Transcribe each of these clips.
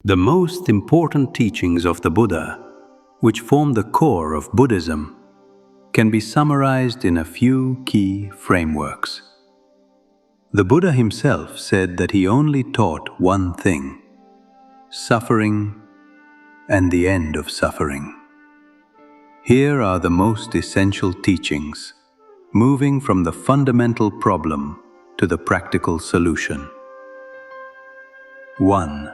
The most important teachings of the Buddha, which form the core of Buddhism, can be summarized in a few key frameworks. The Buddha himself said that he only taught one thing: suffering and the end of suffering. Here are the most essential teachings, moving from the fundamental problem to the practical solution. 1.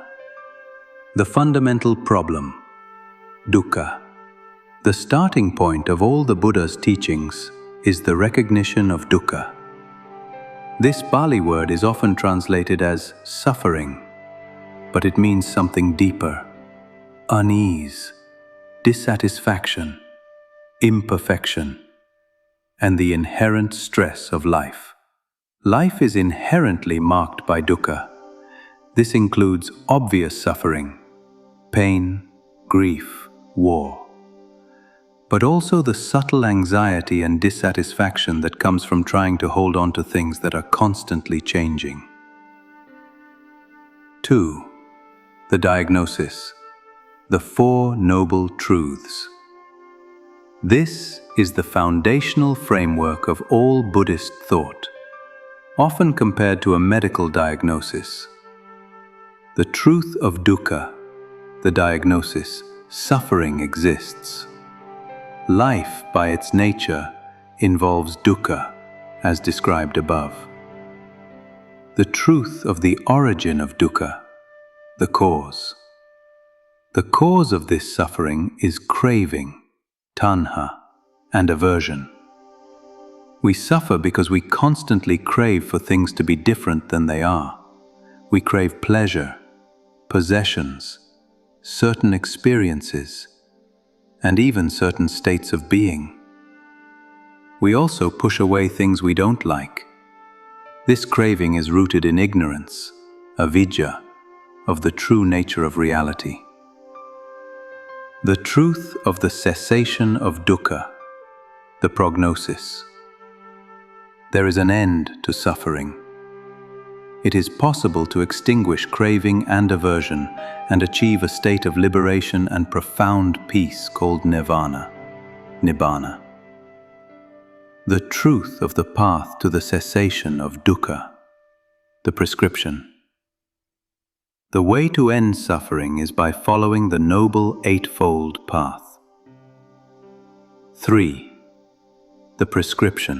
The fundamental problem, dukkha. The starting point of all the Buddha's teachings is the recognition of dukkha. This Pali word is often translated as suffering, but it means something deeper: unease, dissatisfaction, imperfection, and the inherent stress of life. Life is inherently marked by dukkha. This includes obvious suffering, pain, grief, war, but also the subtle anxiety and dissatisfaction that comes from trying to hold on to things that are constantly changing. 2. The diagnosis, the Four Noble Truths. This is the foundational framework of all Buddhist thought, often compared to a medical diagnosis. The truth of dukkha, the diagnosis: suffering exists. Life, by its nature, involves dukkha, as described above. The truth of the origin of dukkha, the cause. The cause of this suffering is craving, tanha, and aversion. We suffer because we constantly crave for things to be different than they are. We crave pleasure, possessions, certain experiences, and even certain states of being. We also push away things we don't like. This craving is rooted in ignorance, avidya, of the true nature of reality. The truth of the cessation of dukkha, the prognosis. There is an end to suffering. It is possible to extinguish craving and aversion and achieve a state of liberation and profound peace called nirvana, nibbana. The truth of the path to the cessation of dukkha, the prescription. The way to end suffering is by following the Noble Eightfold Path. 3. The prescription,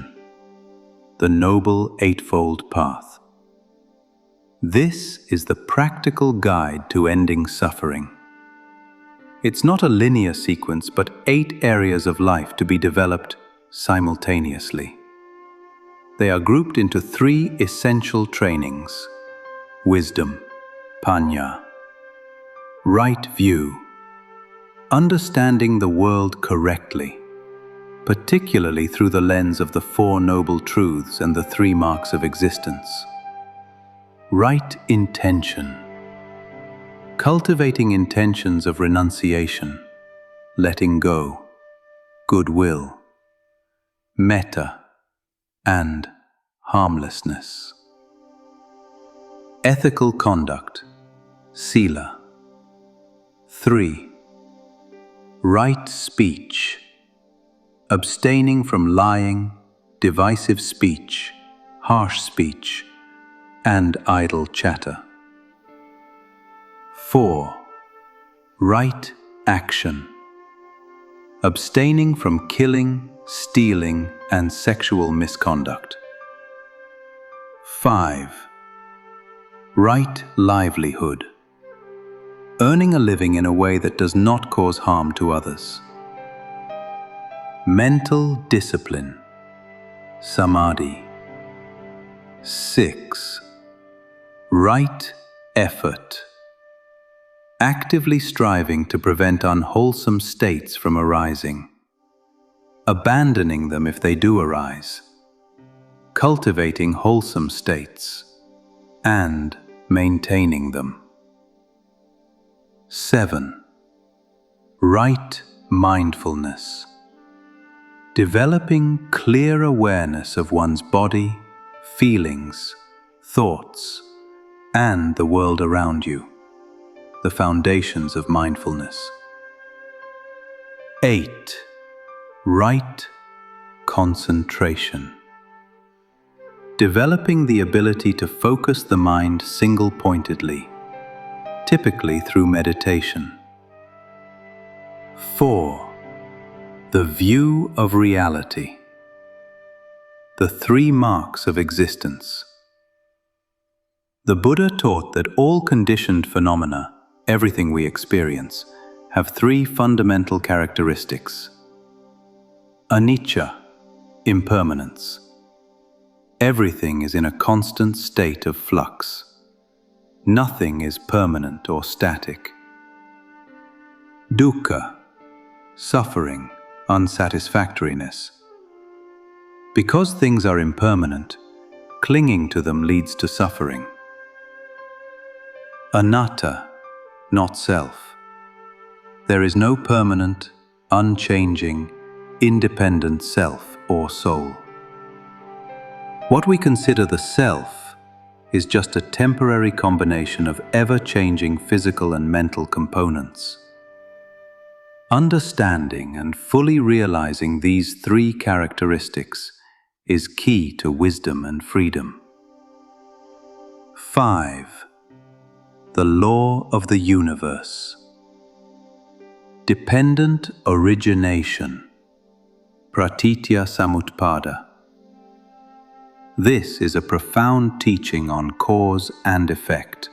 the Noble Eightfold Path. This is the practical guide to ending suffering. It's not a linear sequence, but 8 areas of life to be developed simultaneously. They are grouped into 3 essential trainings: wisdom, panya, right view, understanding the world correctly, particularly through the lens of the Four Noble Truths and the 3 marks of existence. Right intention, cultivating intentions of renunciation, letting go, goodwill, metta, and harmlessness. Ethical conduct, sila. 3. Right speech, abstaining from lying, divisive speech, harsh speech, and idle chatter. 4. Right action, abstaining from killing, stealing, and sexual misconduct. 5. Right livelihood, earning a living in a way that does not cause harm to others. Mental discipline, samadhi. 6. Right effort, actively striving to prevent unwholesome states from arising, abandoning them if they do arise, cultivating wholesome states, and maintaining them. 7. Right mindfulness, developing clear awareness of one's body, feelings, thoughts, and the world around you. the foundations of mindfulness. 8. Right concentration. Developing the ability to focus the mind single-pointedly, typically through meditation. 4. The view of reality. The 3 marks of existence. The Buddha taught that all conditioned phenomena, everything we experience, have 3 fundamental characteristics. Anicca, impermanence. Everything is in a constant state of flux. Nothing is permanent or static. Dukkha, suffering, unsatisfactoriness. Because things are impermanent, clinging to them leads to suffering. Anatta, not self. There is no permanent, unchanging, independent self or soul. What we consider the self is just a temporary combination of ever-changing physical and mental components. Understanding and fully realizing these 3 characteristics is key to wisdom and freedom. 5. The law of the universe. Dependent origination. Pratitya samutpada. This is a profound teaching on cause and effect.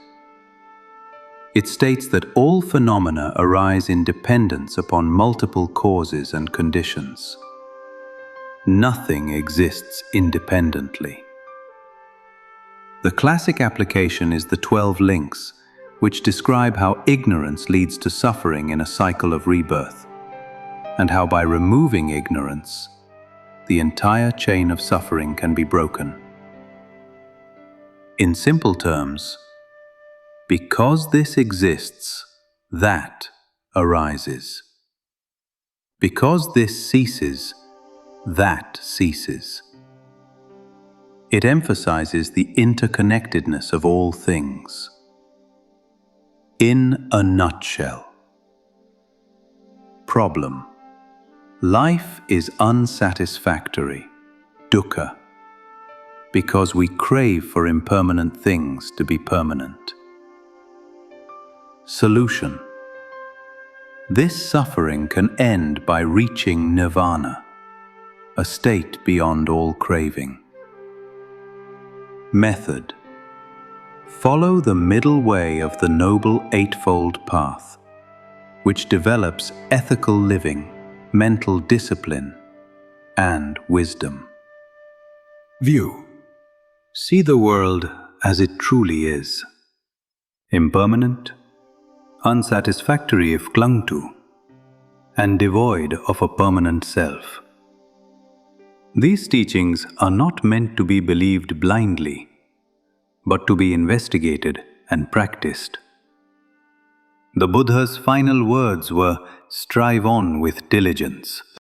It states that all phenomena arise in dependence upon multiple causes and conditions. Nothing exists independently. The classic application is the 12 links, which describe how ignorance leads to suffering in a cycle of rebirth, and how by removing ignorance, the entire chain of suffering can be broken. In simple terms, because this exists, that arises. Because this ceases, that ceases. It emphasizes the interconnectedness of all things. In a nutshell. Problem. Life is unsatisfactory, dukkha, because we crave for impermanent things to be permanent. Solution. This suffering can end by reaching nirvana, a state beyond all craving. Method. Follow the middle way of the Noble Eightfold Path, which develops ethical living, mental discipline, and wisdom. View. See the world as it truly is. Impermanent, unsatisfactory if clung to, and devoid of a permanent self. These teachings are not meant to be believed blindly, but to be investigated and practiced. The Buddha's final words were, "Strive on with diligence."